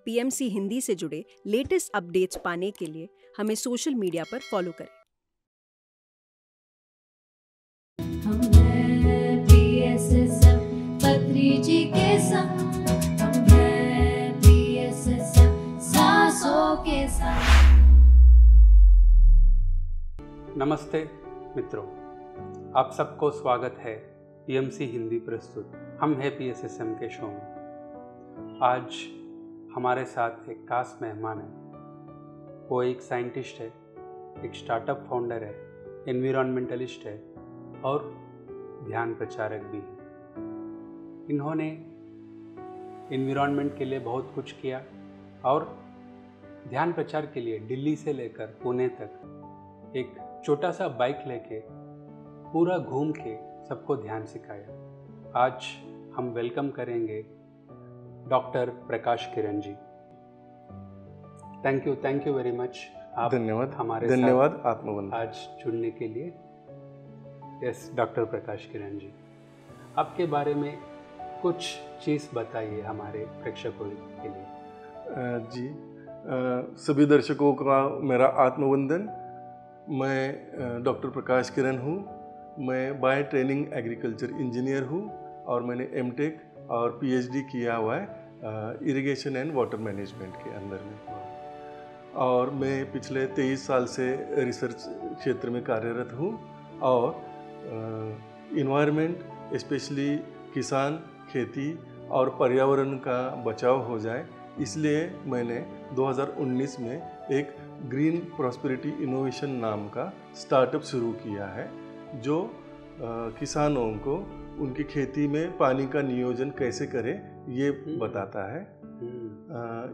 PMC Hindi से जुड़े latest updates पाने के लिए हमें सोशल मीडिया पर फॉलो करें। हम हैं PSSM पत्री जी के संग, हम हैं PSSM सांसों के संग। नमस्ते मित्रों, आप सबको स्वागत है पीएमसी हिंदी प्रस्तुत हम हैं PSSM के शो में। आज हमारे साथ एक खास मेहमान है। वो एक साइंटिस्ट है, एक स्टार्टअप फाउंडर है, एनवायरमेंटलिस्ट है और ध्यान प्रचारक भी है। इन्होंने एनवायरनमेंट के लिए बहुत कुछ किया और ध्यान प्रचार के लिए दिल्ली से लेकर पुणे तक एक छोटा सा बाइक लेके पूरा घूम के सबको ध्यान सिखाया। आज हम वेलकम करेंगे doctor Prakash Kiran ji. Thank you very much. आप धन्यवाद हमारे धन्यवाद आत्मवंदन आज जुड़ने के लिए। यस डॉक्टर प्रकाश किरण जी, आपके बारे में कुछ चीज़ बताइए हमारे प्रेक्षकों के लिए। सभी दर्शकों का मेरा आत्मवंदन। मैं डॉक्टर प्रकाश किरण हूँ। मैं बाय ट्रेनिंग एग्रीकल्चर इंजीनियर हूँ और मैंने एमटेक और पीएचडी किया हुआ है इरिगेशन एंड वाटर मैनेजमेंट के अंदर में। और मैं पिछले 23 साल से रिसर्च क्षेत्र में कार्यरत हूँ और इन्वायरमेंट स्पेशली किसान, खेती और पर्यावरण का बचाव हो जाए, इसलिए मैंने 2019 में एक ग्रीन प्रॉस्पेरिटी इनोवेशन नाम का स्टार्टअप शुरू किया है, जो किसानों को उनकी खेती में पानी का नियोजन कैसे करें ये बताता है।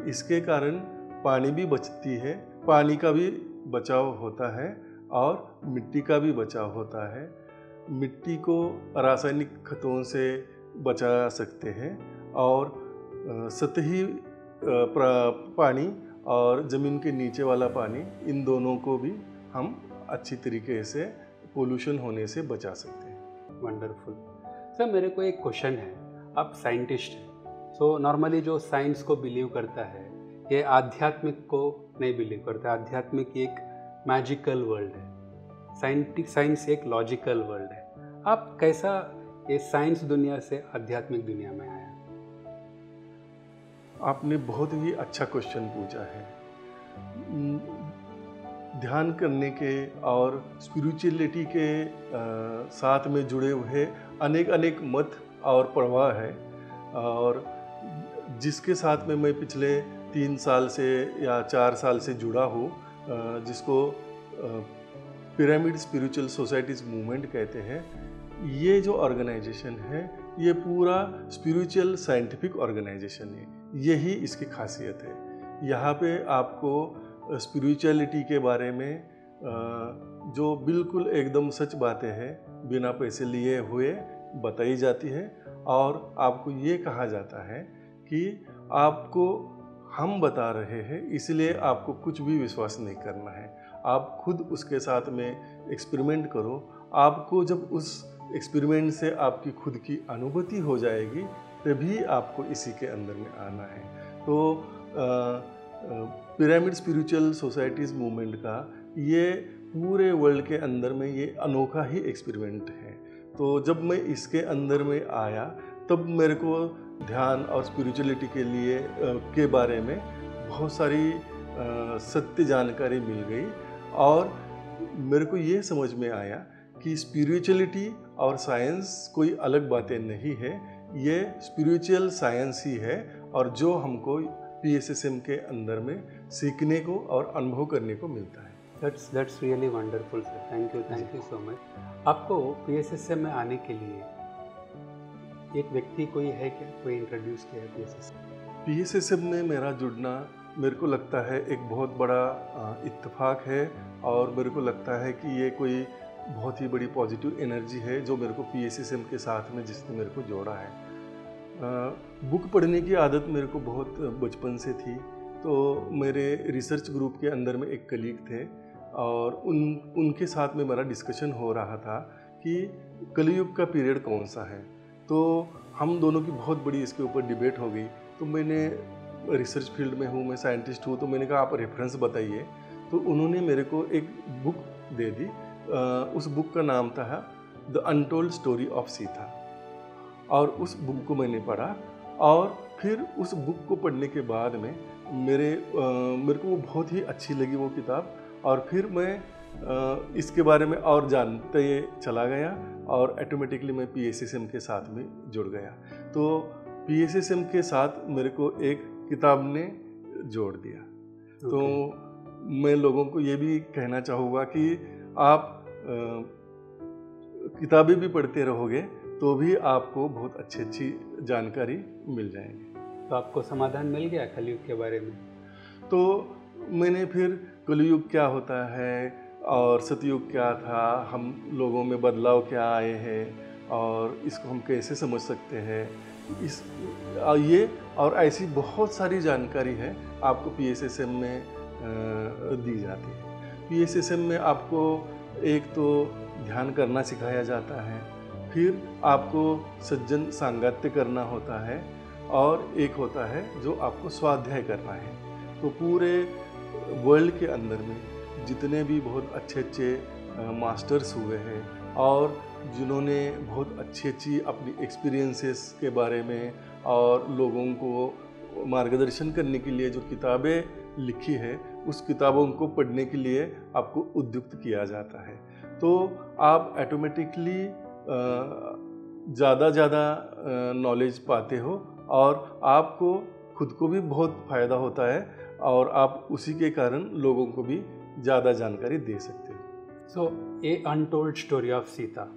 इसके कारण पानी भी बचती है, पानी का भी बचाव होता है और मिट्टी का भी बचाव होता है। मिट्टी को रासायनिक खतों से बचा सकते हैं और सतही पानी और ज़मीन के नीचे वाला पानी, इन दोनों को भी हम अच्छी तरीके से पोल्यूशन होने से बचा सकते हैं। वंडरफुल सर, मेरे को एक क्वेश्चन है। आप साइंटिस्ट हैं, सो नॉर्मली जो साइंस को बिलीव करता है ये आध्यात्मिक को नहीं बिलीव करता। आध्यात्मिक एक मैजिकल वर्ल्ड है, साइंस एक लॉजिकल वर्ल्ड है। आप कैसा ये साइंस दुनिया से आध्यात्मिक दुनिया में आया? आपने बहुत ही अच्छा क्वेश्चन पूछा है। ध्यान करने के और स्पिरिचुअलिटी के साथ में जुड़े हुए अनेक मत और प्रवाह है, और जिसके साथ में मैं पिछले 3 साल से या 4 साल से जुड़ा हूँ, जिसको पिरामिड स्पिरिचुअल सोसाइटीज़ मूवमेंट कहते हैं। ये जो ऑर्गेनाइजेशन है ये पूरा स्पिरिचुअल साइंटिफिक ऑर्गेनाइजेशन है, यही इसकी खासियत है। यहाँ पे आपको स्पिरिचुअलिटी के बारे में जो बिल्कुल एकदम सच बातें हैं बिना पैसे लिए हुए बताई जाती है, और आपको ये कहा जाता है कि आपको हम बता रहे हैं इसलिए आपको कुछ भी विश्वास नहीं करना है, आप खुद उसके साथ में एक्सपेरिमेंट करो। आपको जब उस एक्सपेरिमेंट से आपकी खुद की अनुभूति हो जाएगी तभी आपको इसी के अंदर में आना है। तो पिरामिड स्पिरिचुअल सोसाइटीज़ मूवमेंट का ये पूरे वर्ल्ड के अंदर में ये अनोखा ही एक्सपेरिमेंट है। तो जब मैं इसके अंदर में आया तब मेरे को ध्यान और स्पिरिचुअलिटी के लिए के बारे में बहुत सारी सत्य जानकारी मिल गई, और मेरे को ये समझ में आया कि स्पिरिचुअलिटी और साइंस कोई अलग बातें नहीं है, ये स्पिरिचुअल साइंस ही है, और जो हमको PSSM के अंदर में सीखने को और अनुभव करने को मिलता है। That's really wonderful sir. Thank you so much. आपको PSSM में आने के लिए एक व्यक्ति कोई है क्या, कोई इंट्रोड्यूस किया है PSSM में मेरा जुड़ना मेरे को लगता है एक बहुत बड़ा इत्तेफाक है, और मेरे को लगता है कि ये कोई बहुत ही बड़ी पॉजिटिव एनर्जी है जो मेरे को PSSM के साथ में जिसने मेरे को जोड़ा है। बुक पढ़ने की आदत मेरे को बहुत बचपन से थी, तो मेरे रिसर्च ग्रुप के अंदर में एक कलीग थे और उनके साथ में मेरा डिस्कशन हो रहा था कि कलयुग का पीरियड कौन सा है। तो हम दोनों की बहुत बड़ी इसके ऊपर डिबेट हो गई। तो मैंने रिसर्च फील्ड में हूँ, मैं साइंटिस्ट हूँ, तो मैंने कहा आप रेफरेंस बताइए। तो उन्होंने मेरे को एक बुक दे दी। उस बुक का नाम था the untold story of Sita, और उस बुक को मैंने पढ़ा। और फिर उस बुक को पढ़ने के बाद में मेरे को वो बहुत ही अच्छी लगी वो किताब, और फिर मैं इसके बारे में और जानते चला गया, और ऑटोमेटिकली मैं PSSM के साथ में जुड़ गया। तो PSSM के साथ मेरे को एक किताब ने जोड़ दिया। तो मैं लोगों को ये भी कहना चाहूँगा कि आप किताबें भी पढ़ते रहोगे तो भी आपको बहुत अच्छी जानकारी मिल जाएगी। तो आपको समाधान मिल गया कलयुग के बारे में? तो मैंने फिर कलयुग क्या होता है और सतयुग क्या था, हम लोगों में बदलाव क्या आए हैं और इसको हम कैसे समझ सकते हैं, ये और ऐसी बहुत सारी जानकारी है आपको PSSM में दी जाती है। PSSM में आपको एक तो ध्यान करना सिखाया जाता है, फिर आपको सज्जन सांगत्य करना होता है, और एक होता है जो आपको स्वाध्याय करना है। तो पूरे वर्ल्ड के अंदर में जितने भी बहुत अच्छे मास्टर्स हुए हैं और जिन्होंने बहुत अच्छी अपनी एक्सपीरियंसेस के बारे में और लोगों को मार्गदर्शन करने के लिए जो किताबें लिखी है, उस किताबों को पढ़ने के लिए आपको उद्युक्त किया जाता है। तो आप ऑटोमेटिकली ज़्यादा नॉलेज पाते हो, और आपको खुद को भी बहुत फ़ायदा होता है, और आप उसी के कारण लोगों को भी ज़्यादा जानकारी दे सकते हो। सो ए अनटोल्ड स्टोरी ऑफ सीता,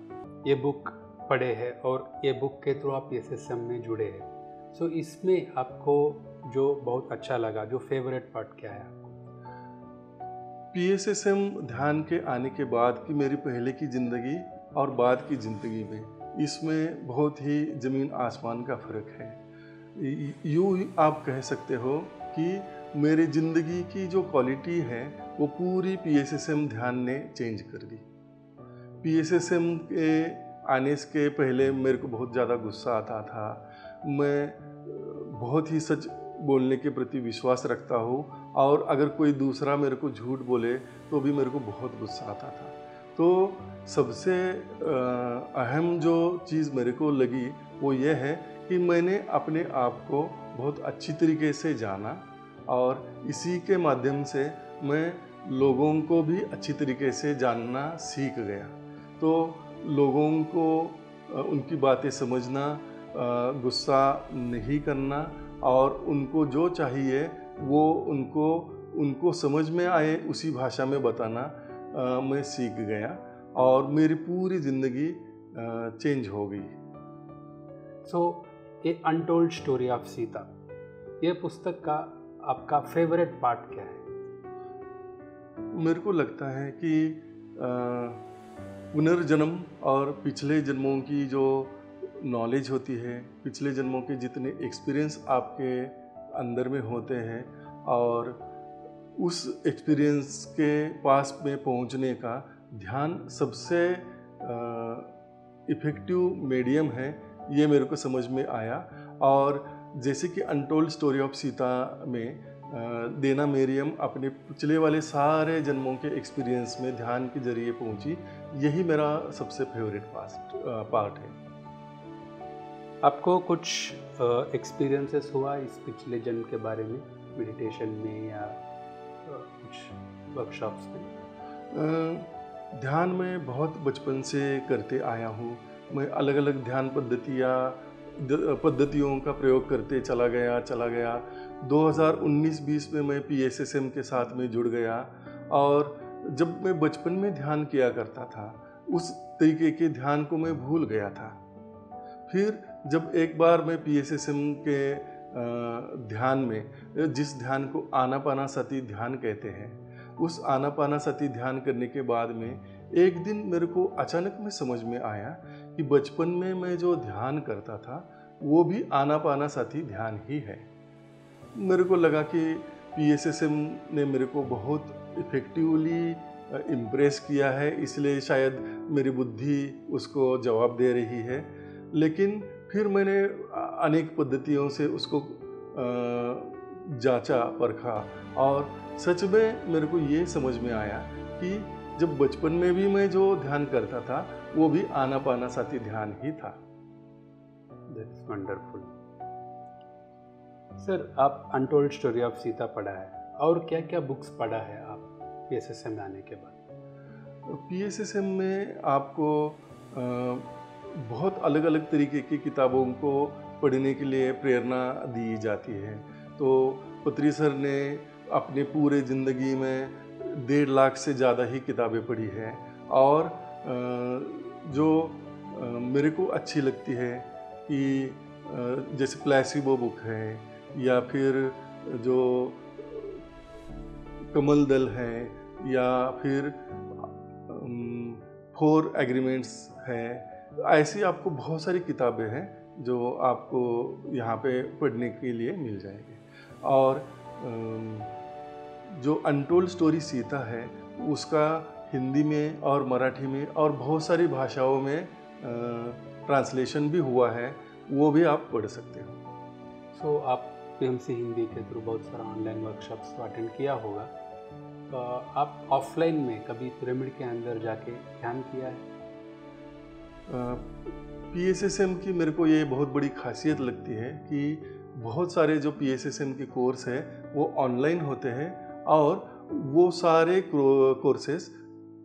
ये बुक पढ़े हैं और ये बुक के थ्रू आप PSSM में जुड़े हैं। सो इसमें आपको जो बहुत अच्छा लगा, जो फेवरेट पार्ट क्या है आपको? PSSM ध्यान के आने के बाद की मेरी पहले की ज़िंदगी और बाद की ज़िंदगी में इसमें बहुत ही ज़मीन आसमान का फ़र्क है। यूँ आप कह सकते हो कि मेरी ज़िंदगी की जो क्वालिटी है वो पूरी PSSM ध्यान ने चेंज कर दी। PSSM के आने के पहले मेरे को बहुत ज़्यादा गुस्सा आता था। मैं बहुत ही सच बोलने के प्रति विश्वास रखता हूँ, और अगर कोई दूसरा मेरे को झूठ बोले तो भी मेरे को बहुत गुस्सा आता था। तो सबसे अहम जो चीज़ मेरे को लगी वो ये है कि मैंने अपने आप को बहुत अच्छी तरीके से जाना, और इसी के माध्यम से मैं लोगों को भी अच्छी तरीके से जानना सीख गया। तो लोगों को उनकी बातें समझना, गुस्सा नहीं करना, और उनको जो चाहिए वो उनको समझ में आए उसी भाषा में बताना मैं सीख गया, और मेरी पूरी ज़िंदगी चेंज हो गई। सो ए अनटोल्ड स्टोरी ऑफ सीता, ये पुस्तक का आपका फेवरेट पार्ट क्या है? मेरे को लगता है कि पुनर्जन्म और पिछले जन्मों की जो नॉलेज होती है, पिछले जन्मों के जितने एक्सपीरियंस आपके अंदर में होते हैं, और उस एक्सपीरियंस के पास में पहुंचने का ध्यान सबसे इफ़ेक्टिव मीडियम है, ये मेरे को समझ में आया। और जैसे कि अनटोल्ड स्टोरी ऑफ सीता में देना मेरियम अपने पिछले वाले सारे जन्मों के एक्सपीरियंस में ध्यान के जरिए पहुंची, यही मेरा सबसे फेवरेट पार्ट है। आपको कुछ एक्सपीरियंसेस हुआ इस पिछले जन्म के बारे में, मेडिटेशन में या कुछ वर्कशॉप्स में? ध्यान में बहुत बचपन से करते आया हूँ मैं। अलग अलग ध्यान पद्धतियों का प्रयोग करते चला गया। 2019-20 में मैं PSSM के साथ में जुड़ गया, और जब मैं बचपन में ध्यान किया करता था उस तरीके के ध्यान को मैं भूल गया था। फिर जब एक बार मैं PSSM के ध्यान में, जिस ध्यान को आनापानासति ध्यान कहते हैं, उस आनापानासति ध्यान करने के बाद में एक दिन मेरे को अचानक में समझ में आया कि बचपन में मैं जो ध्यान करता था वो भी आनापानासति ध्यान ही है। मेरे को लगा कि PSSM ने मेरे को बहुत इफ़ेक्टिवली इम्प्रेस किया है, इसलिए शायद मेरी बुद्धि उसको जवाब दे रही है। लेकिन फिर मैंने अनेक पद्धतियों से उसको जांचा परखा, और सच में मेरे को ये समझ में आया कि जब बचपन में भी मैं जो ध्यान करता था वो भी आनापानासती ध्यान ही था। That's wonderful. सर, आप अनटोल्ड स्टोरी ऑफ सीता पढ़ा है, और क्या क्या बुक्स पढ़ा है आप पीएसएसएम में आने के बाद? पीएसएसएम में आपको बहुत अलग अलग तरीके की किताबों को पढ़ने के लिए प्रेरणा दी जाती है। तो पत्री सर ने अपने पूरे ज़िंदगी में 1.5 लाख से ज़्यादा ही किताबें पढ़ी हैं, और जो मेरे को अच्छी लगती है कि जैसे प्लेसिबो बुक है, या फिर जो कमल दल है, या फिर 4 एग्रीमेंट्स है, ऐसी आपको बहुत सारी किताबें हैं जो आपको यहाँ पे पढ़ने के लिए मिल जाएंगे। और जो अनटोल्ड स्टोरी सीता है उसका हिंदी में और मराठी में और बहुत सारी भाषाओं में ट्रांसलेशन भी हुआ है, वो भी आप पढ़ सकते हो। सो आप पीएमसी हिंदी के थ्रू बहुत सारा ऑनलाइन वर्कशॉप्स अटेंड किया होगा, तो आप ऑफलाइन में कभी पिरामिड के अंदर जाके ध्यान किया है? पीएसएसएम की मेरे को ये बहुत बड़ी खासियत लगती है कि बहुत सारे जो पीएसएसएम के कोर्स है वो ऑनलाइन होते हैं, और वो सारे कोर्सेज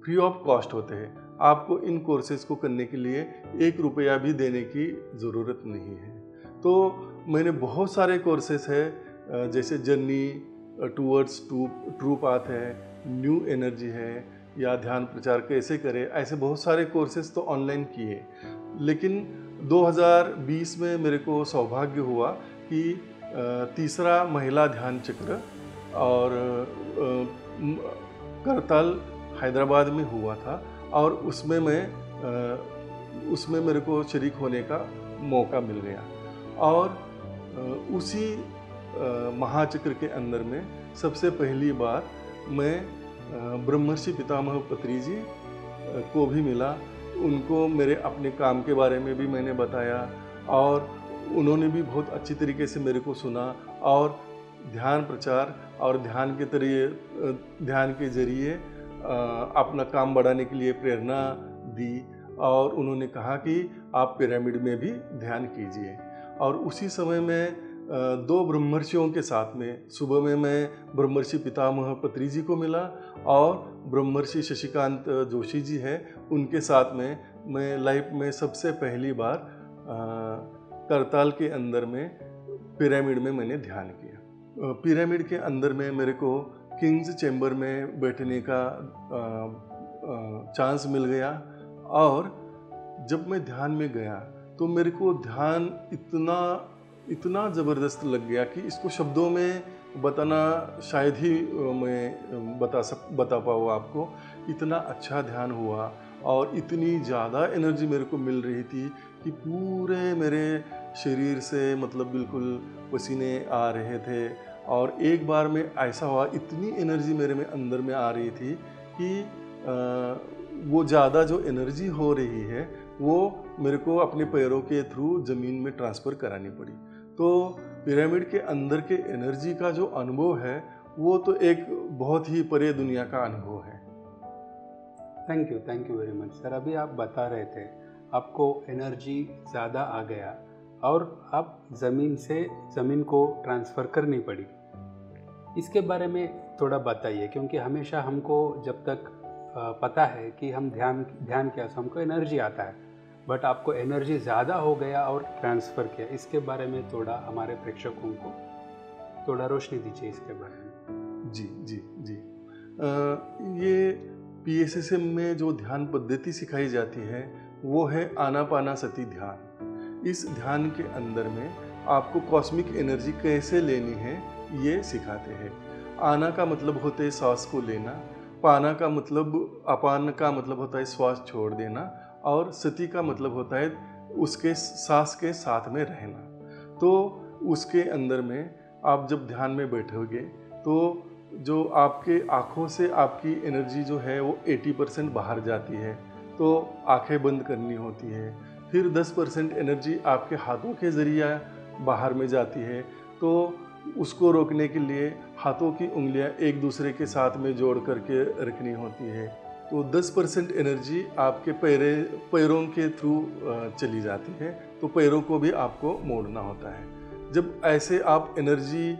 फ्री ऑफ कॉस्ट होते हैं। आपको इन कोर्सेज को करने के लिए 1 रुपया भी देने की ज़रूरत नहीं है। तो मैंने बहुत सारे कोर्सेज है, जैसे जर्नी टूवर्ड्स ट्रू पाथ है, न्यू एनर्जी है, या ध्यान प्रचार कैसे करें, ऐसे बहुत सारे कोर्सेज तो ऑनलाइन किए। लेकिन 2020 में मेरे को सौभाग्य हुआ कि तीसरा महिला ध्यान चक्र और करताल हैदराबाद में हुआ था, और उसमें मेरे को शरीक होने का मौका मिल गया। और उसी महाचक्र के अंदर में सबसे पहली बार मैं ब्रह्मर्षि पितामह पत्री जी को भी मिला। उनको मेरे अपने काम के बारे में भी मैंने बताया, और उन्होंने भी बहुत अच्छी तरीके से मेरे को सुना, और ध्यान प्रचार और ध्यान के जरिए अपना काम बढ़ाने के लिए प्रेरणा दी। और उन्होंने कहा कि आप पिरामिड में भी ध्यान कीजिए। और उसी समय में 2 ब्रह्मर्षियों के साथ में सुबह में मैं ब्रह्मर्षि पितामह पत्री जी को मिला, और ब्रह्मर्षि शशिकांत जोशी जी हैं, उनके साथ में मैं लाइफ में सबसे पहली बार करताल के अंदर में पिरामिड में मैंने ध्यान किया। पिरामिड के अंदर में मेरे को किंग्स चैम्बर में बैठने का चांस मिल गया, और जब मैं ध्यान में गया तो मेरे को ध्यान इतना ज़बरदस्त लग गया कि इसको शब्दों में बताना शायद ही मैं बता पाऊँ आपको। इतना अच्छा ध्यान हुआ, और इतनी ज़्यादा एनर्जी मेरे को मिल रही थी कि पूरे मेरे शरीर से मतलब बिल्कुल पसीने आ रहे थे। और एक बार में ऐसा हुआ, इतनी एनर्जी मेरे में अंदर में आ रही थी कि वो ज़्यादा जो एनर्जी हो रही है वो मेरे को अपने पैरों के थ्रू ज़मीन में ट्रांसफ़र करानी पड़ी। तो पिरामिड के अंदर के एनर्जी का जो अनुभव है वो तो एक बहुत ही परे दुनिया का अनुभव है। Thank you very much sir. अभी आप बता रहे थे आपको एनर्जी ज़्यादा आ गया और आप ज़मीन को ट्रांसफ़र करनी पड़ी। इसके बारे में थोड़ा बताइए, क्योंकि हमेशा हमको जब तक पता है कि हम ध्यान किया तो हमको एनर्जी आता है, बट आपको एनर्जी ज़्यादा हो गया और ट्रांसफ़र किया। इसके बारे में थोड़ा हमारे प्रेक्षकों को थोड़ा रोशनी दीजिए इसके बारे में। जी। ये पीएसएसएम में जो ध्यान पद्धति सिखाई जाती है वो है आनापानासती ध्यान। इस ध्यान के अंदर में आपको कॉस्मिक एनर्जी कैसे लेनी है ये सिखाते हैं। आना का मतलब होता है सांस को लेना, पाना का मतलब अपान का मतलब होता है श्वास छोड़ देना, और सती का मतलब होता है उसके सांस के साथ में रहना। तो उसके अंदर में आप जब ध्यान में बैठोगे तो जो आपके आँखों से आपकी एनर्जी जो है वो 80% बाहर जाती है, तो आंखें बंद करनी होती है। फिर 10% एनर्जी आपके हाथों के ज़रिए बाहर में जाती है। तो उसको रोकने के लिए हाथों की उंगलियां एक दूसरे के साथ में जोड़ करके रखनी होती है। तो 10% एनर्जी आपके पैरों के थ्रू चली जाती है, तो पैरों को भी आपको मोड़ना होता है। जब ऐसे आप एनर्जी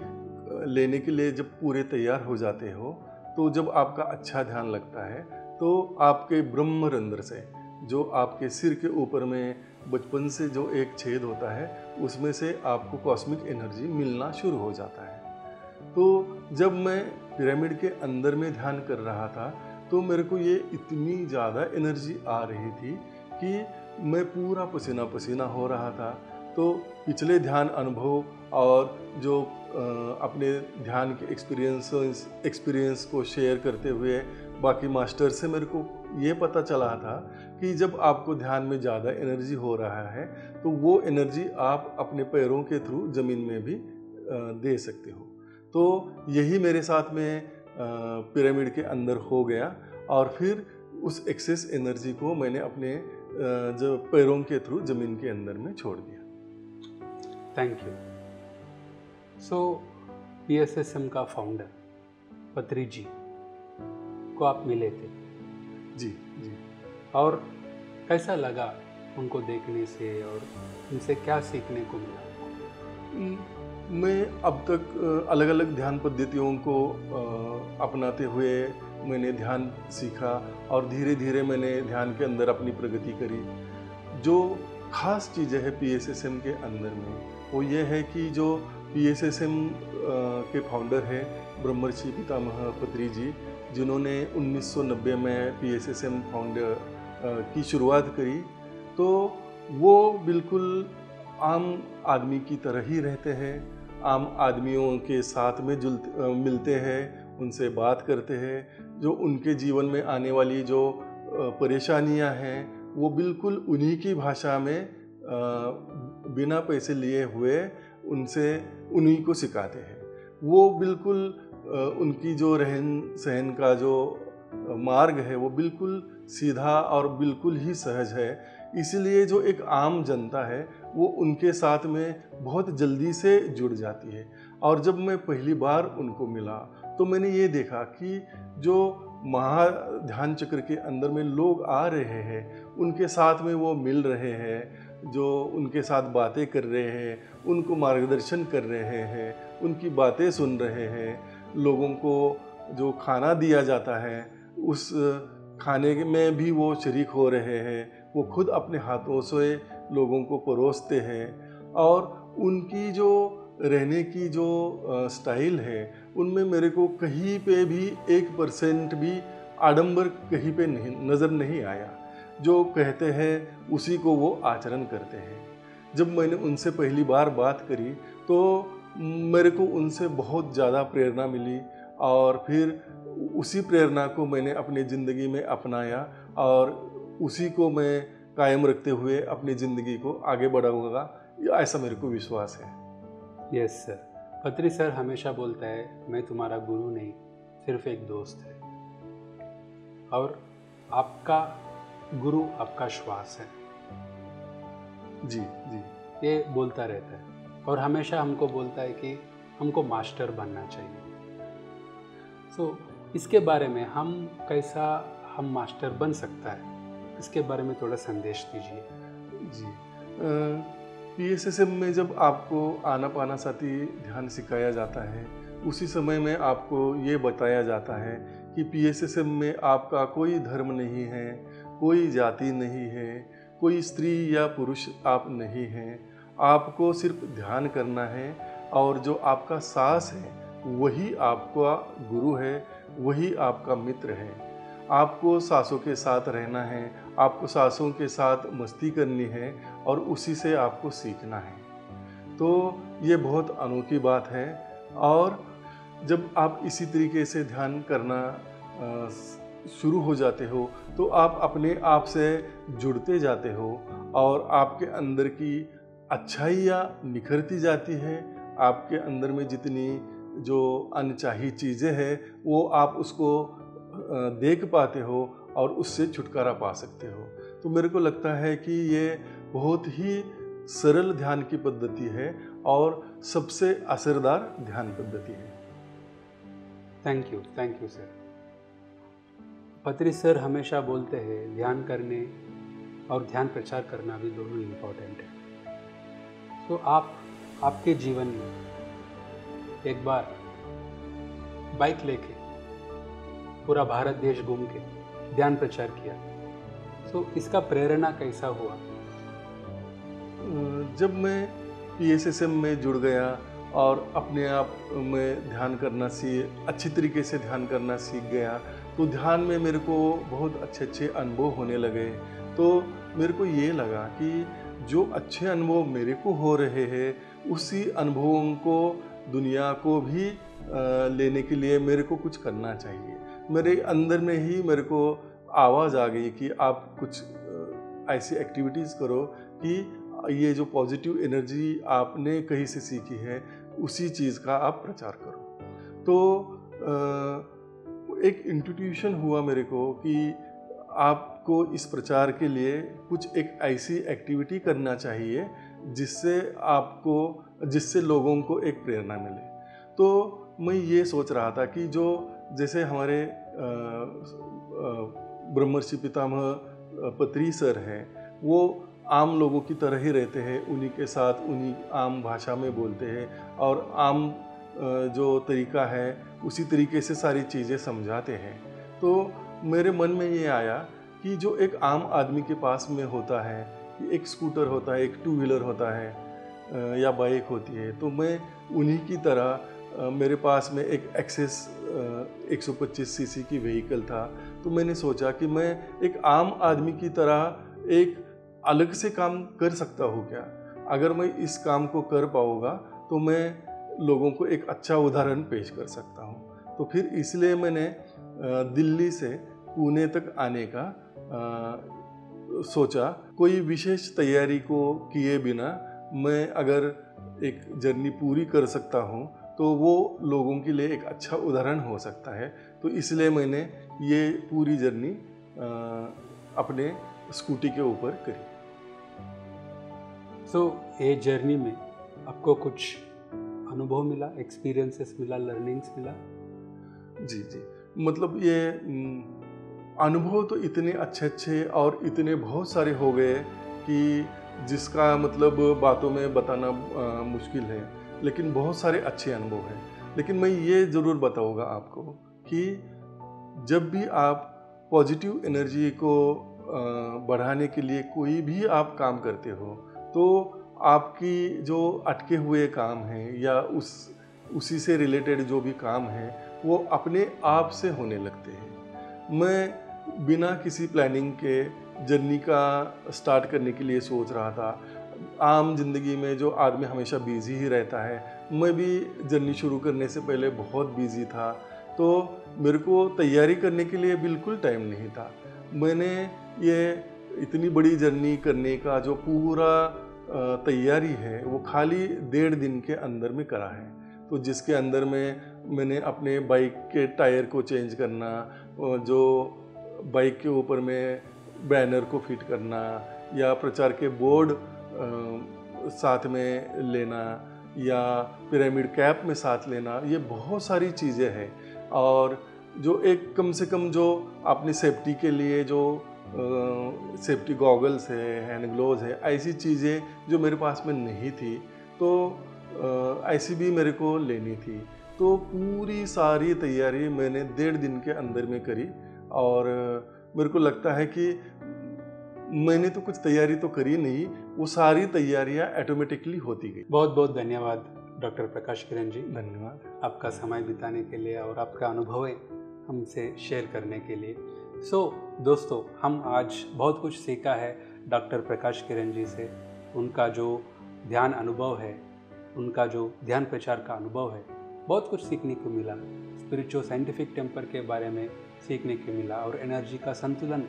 लेने के लिए जब पूरे तैयार हो जाते हो, तो जब आपका अच्छा ध्यान लगता है तो आपके ब्रह्मरंध्र से, जो आपके सिर के ऊपर में बचपन से जो एक छेद होता है, उसमें से आपको कॉस्मिक एनर्जी मिलना शुरू हो जाता है। तो जब मैं पिरामिड के अंदर में ध्यान कर रहा था, तो मेरे को ये इतनी ज़्यादा एनर्जी आ रही थी कि मैं पूरा पसीना पसीना हो रहा था। तो पिछले ध्यान अनुभव और जो अपने ध्यान के एक्सपीरियंस को शेयर करते हुए बाकी मास्टर से मेरे को ये पता चला था कि जब आपको ध्यान में ज़्यादा एनर्जी हो रहा है, तो वो एनर्जी आप अपने पैरों के थ्रू ज़मीन में भी दे सकते हो। तो यही मेरे साथ में पिरामिड के अंदर हो गया, और फिर उस एक्सेस एनर्जी को मैंने अपने जो पैरों के थ्रू ज़मीन के अंदर में छोड़ दिया। Thank you. सो PSSM का फाउंडर पत्री जी को आप मिले थे? जी जी। और कैसा लगा उनको देखने से, और उनसे क्या सीखने को मिला? मैं अब तक अलग अलग ध्यान पद्धतियों को अपनाते हुए मैंने ध्यान सीखा, और धीरे धीरे मैंने ध्यान के अंदर अपनी प्रगति करी। जो खास चीज़ें है PSSM के अंदर में, वो ये है कि जो PSSM के फाउंडर है ब्रह्मर्षि पितामह पत्री जी, जिन्होंने 1990 में PSSM फाउंडर की शुरुआत करी, तो वो बिल्कुल आम आदमी की तरह ही रहते हैं, आम आदमियों के साथ में मिलते हैं, उनसे बात करते हैं। जो उनके जीवन में आने वाली जो परेशानियां हैं, वो बिल्कुल उन्हीं की भाषा में बिना पैसे लिए हुए उन्हीं को सिखाते हैं। वो बिल्कुल उनकी जो रहन सहन का जो मार्ग है, वो बिल्कुल सीधा और बिल्कुल ही सहज है। इसलिए जो एक आम जनता है, वो उनके साथ में बहुत जल्दी से जुड़ जाती है। और जब मैं पहली बार उनको मिला, तो मैंने ये देखा कि जो महाध्यान चक्र के अंदर में लोग आ रहे हैं, उनके साथ में वो मिल रहे हैं, जो उनके साथ बातें कर रहे हैं, उनको मार्गदर्शन कर रहे हैं, उनकी बातें सुन रहे हैं। लोगों को जो खाना दिया जाता है, उस खाने में भी वो शरीक हो रहे हैं। वो खुद अपने हाथों से लोगों को परोसते हैं, और उनकी जो रहने की जो स्टाइल है, उनमें मेरे को कहीं पे भी 1% भी आडंबर कहीं पे नज़र नहीं आया। जो कहते हैं उसी को वो आचरण करते हैं। जब मैंने उनसे पहली बार बात करी, तो मेरे को उनसे बहुत ज़्यादा प्रेरणा मिली, और फिर उसी प्रेरणा को मैंने अपनी ज़िंदगी में अपनाया, और उसी को मैं कायम रखते हुए अपनी ज़िंदगी को आगे बढ़ाऊंगा, ऐसा मेरे को विश्वास है। Yes sir. पत्री सर हमेशा बोलता है, मैं तुम्हारा गुरु नहीं, सिर्फ एक दोस्त है। और आपका गुरु आपका श्वास है। जी जी। ये बोलता रहता है, और हमेशा हमको बोलता है कि हमको मास्टर बनना चाहिए। इसके बारे में कैसा हम मास्टर बन सकता है, इसके बारे में थोड़ा संदेश दीजिए। जी। PSSM में जब आपको आनापानासति ध्यान सिखाया जाता है, उसी समय में आपको ये बताया जाता है कि PSSM में आपका कोई धर्म नहीं है, कोई जाति नहीं है, कोई स्त्री या पुरुष आप नहीं हैं। आपको सिर्फ ध्यान करना है, और जो आपका सांस है वही आपका गुरु है, वही आपका मित्र है। आपको सांसों के साथ रहना है, आपको सांसों के साथ मस्ती करनी है, और उसी से आपको सीखना है। तो ये बहुत अनोखी बात है। और जब आप इसी तरीके से ध्यान करना शुरू हो जाते हो, तो आप अपने आप से जुड़ते जाते हो, और आपके अंदर की अच्छाइयाँ निखरती जाती है। आपके अंदर में जितनी जो अनचाही चीज़ें हैं, वो आप उसको देख पाते हो, और उससे छुटकारा पा सकते हो। तो मेरे को लगता है कि ये बहुत ही सरल ध्यान की पद्धति है, और सबसे असरदार ध्यान पद्धति है। Thank you sir. पत्री सर हमेशा बोलते हैं ध्यान करने और ध्यान प्रचार करना भी दोनों इम्पोर्टेंट है। तो आपके जीवन में एक बार बाइक लेके पूरा भारत देश घूम के ध्यान प्रचार किया, तो इसका प्रेरणा कैसा हुआ? जब मैं PSSM में जुड़ गया और अपने आप में ध्यान करना अच्छी तरीके से ध्यान करना सीख गया, तो ध्यान में मेरे को बहुत अच्छे अच्छे अनुभव होने लगे। तो मेरे को ये लगा कि जो अच्छे अनुभव मेरे को हो रहे हैं, उसी अनुभवों को दुनिया को भी लेने के लिए मेरे को कुछ करना चाहिए। मेरे अंदर में ही मेरे को आवाज़ आ गई कि आप कुछ ऐसी एक्टिविटीज़ करो कि ये जो पॉजिटिव एनर्जी आपने कहीं से सीखी है, उसी चीज़ का आप प्रचार करो। तो एक इंट्यूशन हुआ मेरे को कि आपको इस प्रचार के लिए कुछ एक ऐसी एक्टिविटी करना चाहिए जिससे लोगों को एक प्रेरणा मिले। तो मैं ये सोच रहा था कि जैसे हमारे ब्रह्मर्षि पितामह पत्री सर हैं, वो आम लोगों की तरह ही रहते हैं, उन्हीं के साथ उन्हीं आम भाषा में बोलते हैं और आम जो तरीका है उसी तरीके से सारी चीज़ें समझाते हैं। तो मेरे मन में ये आया कि जो एक आम आदमी के पास में होता है, एक स्कूटर होता है, एक टू व्हीलर होता है या बाइक होती है, तो मैं उन्हीं की तरह मेरे पास में एक एक्सेस 125 सीसी की व्हीकल था। तो मैंने सोचा कि मैं एक आम आदमी की तरह एक अलग से काम कर सकता हूँ क्या? अगर मैं इस काम को कर पाऊँगा तो मैं लोगों को एक अच्छा उदाहरण पेश कर सकता हूँ। तो फिर इसलिए मैंने दिल्ली से पुणे तक आने का सोचा। कोई विशेष तैयारी को किए बिना मैं अगर एक जर्नी पूरी कर सकता हूँ तो वो लोगों के लिए एक अच्छा उदाहरण हो सकता है। तो इसलिए मैंने ये पूरी जर्नी अपने स्कूटी के ऊपर करी। ये जर्नी में आपको कुछ अनुभव मिला, एक्सपीरियंसेस मिला, लर्निंग्स मिला? जी, मतलब ये अनुभव तो इतने अच्छे और इतने बहुत सारे हो गए कि जिसका मतलब बातों में बताना मुश्किल है, लेकिन बहुत सारे अच्छे अनुभव हैं। लेकिन मैं ये ज़रूर बताऊंगा आपको कि जब भी आप पॉजिटिव एनर्जी को बढ़ाने के लिए कोई भी आप काम करते हो, तो आपकी जो अटके हुए काम हैं या उसी से रिलेटेड जो भी काम हैं, वो अपने आप से होने लगते हैं। मैं बिना किसी प्लानिंग के जर्नी का स्टार्ट करने के लिए सोच रहा था। आम जिंदगी में जो आदमी हमेशा बिजी ही रहता है, मैं भी जर्नी शुरू करने से पहले बहुत बिजी था, तो मेरे को तैयारी करने के लिए बिल्कुल टाइम नहीं था। मैंने ये इतनी बड़ी जर्नी करने का जो पूरा तैयारी है वो खाली 1.5 दिन के अंदर में करा है। तो जिसके अंदर में मैंने अपने बाइक के टायर को चेंज करना, जो बाइक के ऊपर में बैनर को फिट करना या प्रचार के बोर्ड साथ में लेना या पिरामिड कैप में साथ लेना, ये बहुत सारी चीज़ें हैं। और जो एक कम से कम जो अपनी सेफ्टी के लिए जो सेफ्टी गॉगल्स है, हैंड ग्लोव्स है, ऐसी चीज़ें जो मेरे पास में नहीं थी, तो ऐसी भी मेरे को लेनी थी। तो पूरी सारी तैयारी मैंने 1.5 दिन के अंदर में करी और मेरे को लगता है कि मैंने तो कुछ तैयारी तो करी नहीं, वो सारी तैयारियां ऑटोमेटिकली होती गई। बहुत बहुत धन्यवाद डॉक्टर प्रकाश किरण जी, धन्यवाद आपका समय बिताने के लिए और आपका अनुभव हमसे शेयर करने के लिए। दोस्तों, हम आज बहुत कुछ सीखा है डॉक्टर प्रकाश किरण जी से। उनका जो ध्यान अनुभव है, उनका जो ध्यान प्रचार का अनुभव है, बहुत कुछ सीखने को मिला। स्पिरिचुअल साइंटिफिक टेम्पर के बारे में सीखने को मिला और एनर्जी का संतुलन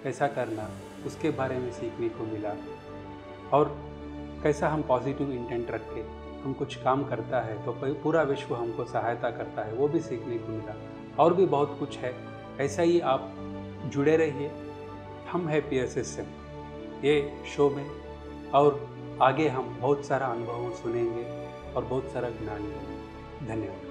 कैसा करना उसके बारे में सीखने को मिला, और कैसा हम पॉजिटिव इंटेंट रख के हम कुछ काम करता है तो पूरा विश्व हमको सहायता करता है, वो भी सीखने को मिला। और भी बहुत कुछ है। ऐसा ही आप जुड़े रहिए। हम है PSSM ये शो में, और आगे हम बहुत सारा अनुभव सुनेंगे और बहुत सारा ज्ञान लेंगे। धन्यवाद।